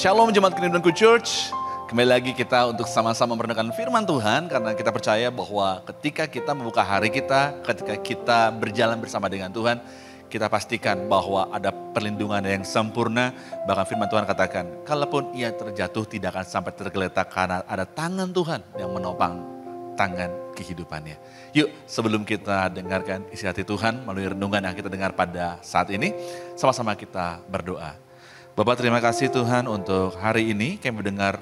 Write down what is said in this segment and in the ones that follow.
Shalom Jemaat Kingdom Church. Kembali lagi kita untuk sama-sama merenungkan firman Tuhan. Karena kita percaya bahwa ketika kita membuka hari kita, ketika kita berjalan bersama dengan Tuhan, kita pastikan bahwa ada perlindungan yang sempurna. Bahkan firman Tuhan katakan, kalaupun ia terjatuh tidak akan sampai tergeletak karena ada tangan Tuhan yang menopang tangan kehidupannya. Yuk, sebelum kita dengarkan isi hati Tuhan melalui renungan yang kita dengar pada saat ini, sama-sama kita berdoa. Bapak, terima kasih Tuhan untuk hari ini kami mendengar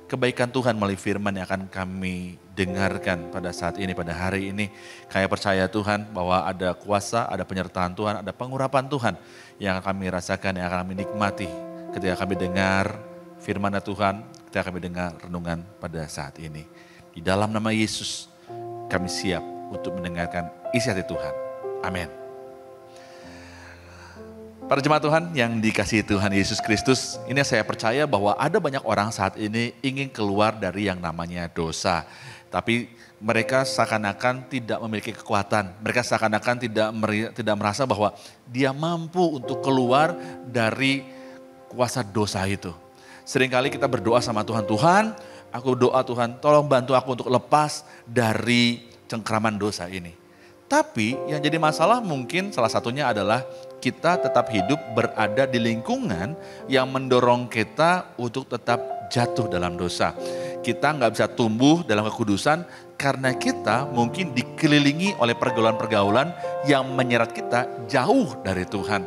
kebaikan Tuhan melalui firman yang akan kami dengarkan pada saat ini, pada hari ini. Kami percaya Tuhan bahwa ada kuasa, ada penyertaan Tuhan, ada pengurapan Tuhan yang kami rasakan, yang akan kami nikmati ketika kami dengar firman Tuhan, ketika kami dengar renungan pada saat ini. Di dalam nama Yesus kami siap untuk mendengarkan isi hati Tuhan. Amin. Para jemaat Tuhan yang dikasihi Tuhan Yesus Kristus, ini saya percaya bahwa ada banyak orang saat ini ingin keluar dari yang namanya dosa. Tapi mereka seakan-akan tidak memiliki kekuatan. Mereka seakan-akan tidak merasa bahwa dia mampu untuk keluar dari kuasa dosa itu. Seringkali kita berdoa sama Tuhan, Tuhan, aku doa Tuhan, tolong bantu aku untuk lepas dari cengkraman dosa ini. Tapi yang jadi masalah mungkin salah satunya adalah kita tetap hidup berada di lingkungan yang mendorong kita untuk tetap jatuh dalam dosa. Kita nggak bisa tumbuh dalam kekudusan karena kita mungkin dikelilingi oleh pergaulan-pergaulan yang menyeret kita jauh dari Tuhan.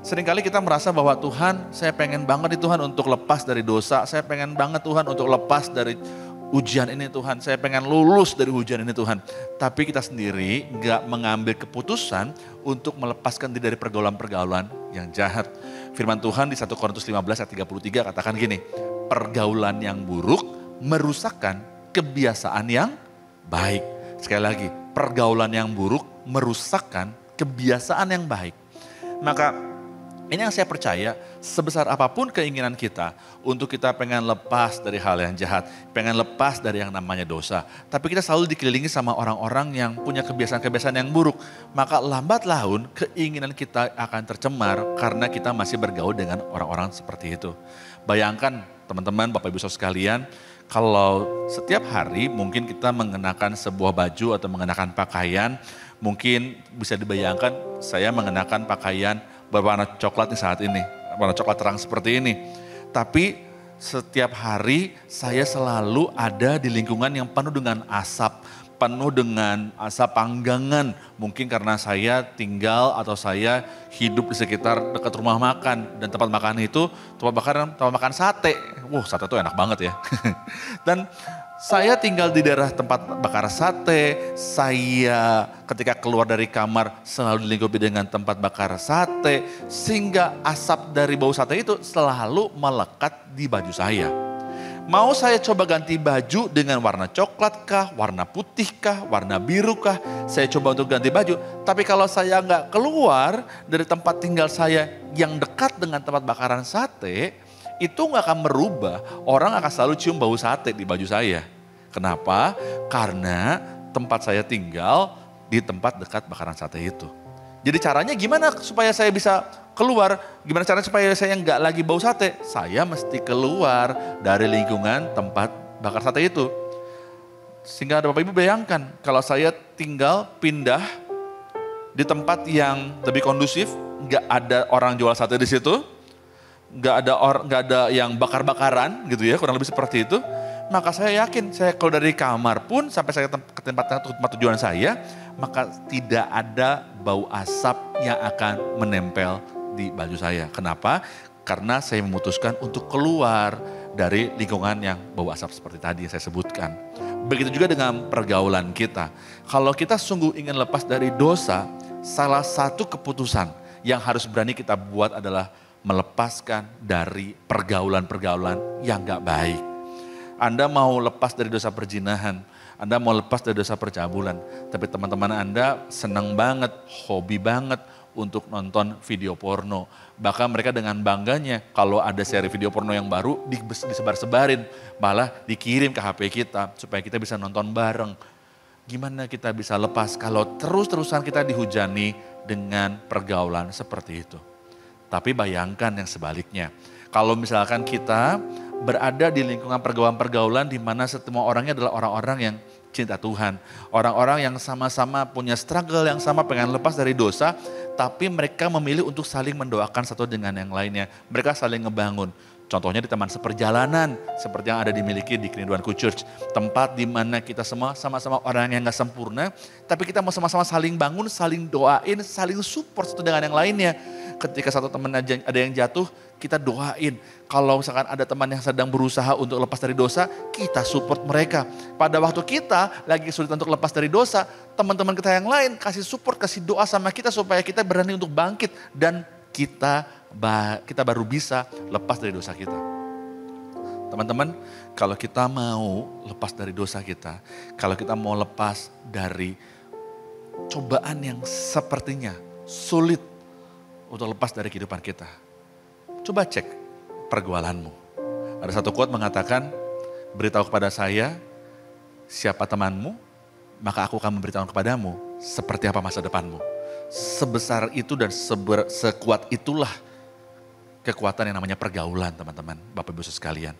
Seringkali kita merasa bahwa Tuhan, saya pengen banget di Tuhan untuk lepas dari dosa. Saya pengen banget Tuhan untuk lepas dari ujian ini Tuhan, saya pengen lulus dari ujian ini Tuhan. Tapi kita sendiri gak mengambil keputusan untuk melepaskan diri dari pergaulan-pergaulan yang jahat. Firman Tuhan di 1 Korintus 15 ayat 33 katakan gini, pergaulan yang buruk merusakkan kebiasaan yang baik. Sekali lagi, pergaulan yang buruk merusakkan kebiasaan yang baik. Maka ini yang saya percaya, sebesar apapun keinginan kita untuk kita pengen lepas dari hal yang jahat, pengen lepas dari yang namanya dosa. Tapi kita selalu dikelilingi sama orang-orang yang punya kebiasaan-kebiasaan yang buruk. Maka lambat laun keinginan kita akan tercemar karena kita masih bergaul dengan orang-orang seperti itu. Bayangkan teman-teman, Bapak Ibu Saudara sekalian, kalau setiap hari mungkin kita mengenakan sebuah baju atau mengenakan pakaian, mungkin bisa dibayangkan saya mengenakan pakaian berwarna coklat nih saat ini, warna coklat terang seperti ini. Tapi setiap hari saya selalu ada di lingkungan yang penuh dengan asap, penuh dengan asap panggangan. Mungkin karena saya tinggal atau saya hidup di sekitar dekat rumah makan. Dan tempat makan itu tempat makan sate. Sate itu enak banget ya. Dan saya tinggal di daerah tempat bakar sate, saya ketika keluar dari kamar selalu dilingkupi dengan tempat bakar sate, sehingga asap dari bau sate itu selalu melekat di baju saya. Mau saya coba ganti baju dengan warna coklat kah, warna putih kah, warna biru kah, saya coba untuk ganti baju. Tapi kalau saya nggak keluar dari tempat tinggal saya yang dekat dengan tempat bakaran sate, itu nggak akan merubah, orang akan selalu cium bau sate di baju saya. Kenapa? Karena tempat saya tinggal di tempat dekat bakaran sate itu. Jadi caranya gimana supaya saya bisa keluar? Gimana caranya supaya saya nggak lagi bau sate? Saya mesti keluar dari lingkungan tempat bakar sate itu. Sehingga ada Bapak Ibu bayangkan, kalau saya tinggal pindah di tempat yang lebih kondusif, nggak ada orang jual sate di situ, nggak ada yang bakar-bakaran gitu ya, kurang lebih seperti itu. Maka saya yakin saya kalau dari kamar pun sampai saya ke tempat tujuan saya, maka tidak ada bau asap yang akan menempel di baju saya. Kenapa? Karena saya memutuskan untuk keluar dari lingkungan yang bau asap seperti tadi yang saya sebutkan. Begitu juga dengan pergaulan kita. Kalau kita sungguh ingin lepas dari dosa, salah satu keputusan yang harus berani kita buat adalah melepaskan dari pergaulan-pergaulan yang gak baik. Anda mau lepas dari dosa perzinahan, Anda mau lepas dari dosa percabulan, tapi teman-teman Anda senang banget, hobi banget untuk nonton video porno. Bahkan mereka dengan bangganya kalau ada seri video porno yang baru disebar-sebarin, malah dikirim ke HP kita supaya kita bisa nonton bareng. Gimana kita bisa lepas kalau terus-terusan kita dihujani dengan pergaulan seperti itu? Tapi bayangkan yang sebaliknya. Kalau misalkan kita berada di lingkungan pergaulan-pergaulan di mana semua orangnya adalah orang-orang yang cinta Tuhan. Orang-orang yang sama-sama punya struggle yang sama, pengen lepas dari dosa, tapi mereka memilih untuk saling mendoakan satu dengan yang lainnya. Mereka saling ngebangun. Contohnya di teman seperjalanan, seperti yang ada dimiliki di Kerinduanku Church. Tempat di mana kita semua sama-sama orang yang gak sempurna, tapi kita mau sama-sama saling bangun, saling doain, saling support satu dengan yang lainnya. Ketika satu teman ada yang jatuh, kita doain. Kalau misalkan ada teman yang sedang berusaha untuk lepas dari dosa, kita support mereka. Pada waktu kita lagi sulit untuk lepas dari dosa, teman-teman kita yang lain kasih support, kasih doa sama kita supaya kita berani untuk bangkit. Dan kita baru bisa lepas dari dosa kita. Teman-teman, kalau kita mau lepas dari dosa kita, kalau kita mau lepas dari cobaan yang sepertinya sulit untuk lepas dari kehidupan kita, coba cek pergaulanmu. Ada satu quote mengatakan, beritahu kepada saya siapa temanmu, maka aku akan memberitahu kepadamu seperti apa masa depanmu. Sebesar itu dan sekuat itulah kekuatan yang namanya pergaulan, teman-teman, Bapak Ibu sekalian.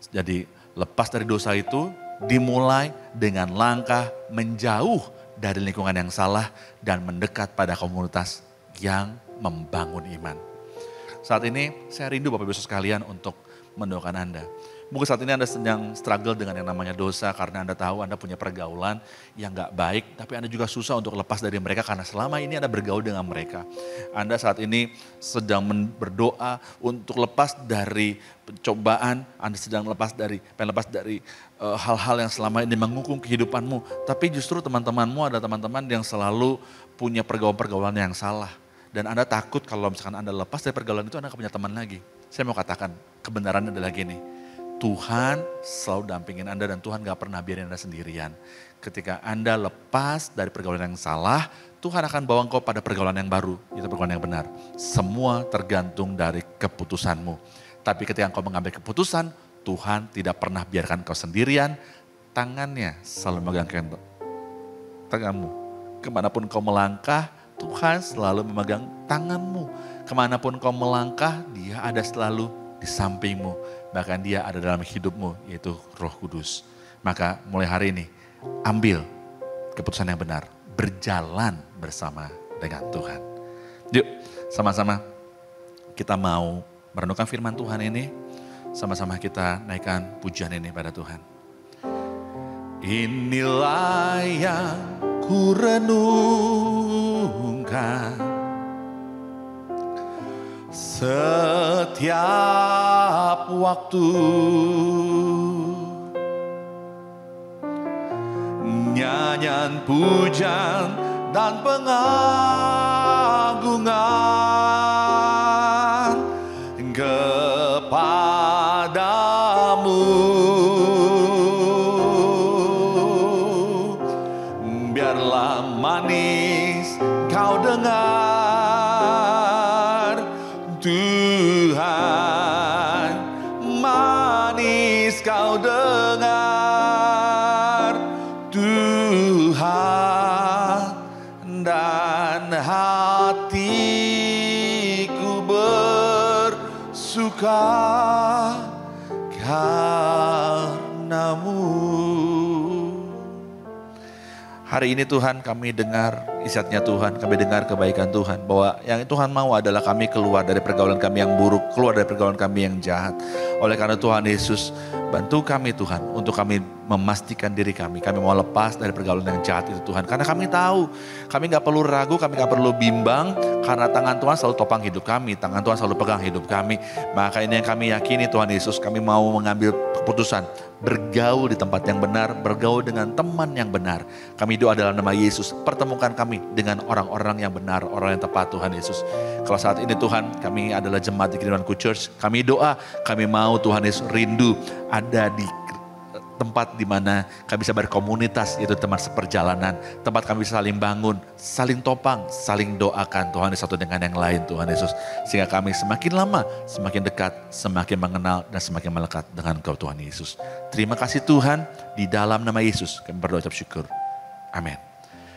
Jadi lepas dari dosa itu dimulai dengan langkah menjauh dari lingkungan yang salah dan mendekat pada komunitas yang membangun iman. Saat ini saya rindu Bapak Ibu sekalian untuk mendoakan Anda. Mungkin saat ini Anda sedang struggle dengan yang namanya dosa karena Anda tahu Anda punya pergaulan yang gak baik. Tapi Anda juga susah untuk lepas dari mereka karena selama ini Anda bergaul dengan mereka. Anda saat ini sedang berdoa untuk lepas dari pencobaan. Anda sedang pengen lepas dari hal-hal yang selama ini menghukum kehidupanmu. Tapi justru teman-temanmu ada teman-teman yang selalu punya pergaulan-pergaulan yang salah. Dan Anda takut kalau misalkan Anda lepas dari pergaulan itu Anda gak punya teman lagi. Saya mau katakan kebenarannya adalah gini. Tuhan selalu dampingin Anda dan Tuhan gak pernah biarin Anda sendirian. Ketika Anda lepas dari pergaulan yang salah, Tuhan akan bawa engkau pada pergaulan yang baru, itu pergaulan yang benar. Semua tergantung dari keputusanmu. Tapi ketika engkau mengambil keputusan, Tuhan tidak pernah biarkan engkau sendirian. Tangannya selalu memegang tanganmu. Kemanapun engkau melangkah, Tuhan selalu memegang tanganmu. Kemanapun engkau melangkah, Dia ada selalu di sampingmu. Bahkan Dia ada dalam hidupmu, yaitu Roh Kudus. Maka mulai hari ini, ambil keputusan yang benar. Berjalan bersama dengan Tuhan. Yuk, sama-sama kita mau merenungkan firman Tuhan ini. Sama-sama kita naikkan pujian ini pada Tuhan. Inilah yang ku renungkan setiap waktu, nyanyian pujian dan pengagungan kepadamu. Biarlah manis kau dengar, Tuhan, manis kau dengar, Tuhan, dan hatiku bersuka karenamu. Hari ini Tuhan kami dengar isyaratnya Tuhan, kami dengar kebaikan Tuhan. Bahwa yang Tuhan mau adalah kami keluar dari pergaulan kami yang buruk, keluar dari pergaulan kami yang jahat. Oleh karena Tuhan Yesus, bantu kami Tuhan untuk kami memastikan diri kami mau lepas dari pergaulan yang jahat itu Tuhan. Karena kami tahu, kami gak perlu ragu, kami gak perlu bimbang. Karena tangan Tuhan selalu topang hidup kami, tangan Tuhan selalu pegang hidup kami. Maka ini yang kami yakini Tuhan Yesus, kami mau mengambil keputusan. Bergaul di tempat yang benar, bergaul dengan teman yang benar. Kami doa dalam nama Yesus, pertemukan kami dengan orang-orang yang benar, orang yang tepat Tuhan Yesus. Kalau saat ini Tuhan, kami adalah jemaat di Kerinduanku Church, kami doa, kami mau Tuhan Yesus rindu ada di tempat di mana kami bisa berkomunitas, yaitu teman seperjalanan. Tempat kami bisa saling bangun, saling topang, saling doakan Tuhan Yesus satu dengan yang lain Tuhan Yesus. Sehingga kami semakin lama, semakin dekat, semakin mengenal dan semakin melekat dengan Engkau Tuhan Yesus. Terima kasih Tuhan, di dalam nama Yesus kami berdoa ucap syukur. Amin.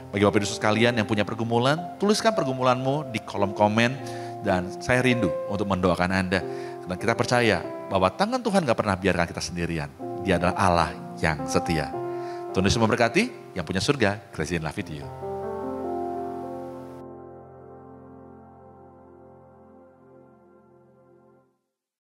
Bagi Bapak Ibu sekalian yang punya pergumulan, tuliskan pergumulanmu di kolom komen. Dan saya rindu untuk mendoakan Anda. Dan kita percaya bahwa tangan Tuhan gak pernah biarkan kita sendirian. Dia adalah Allah yang setia. Tuhan Yesus memberkati, yang punya surga, Grace in Love with you.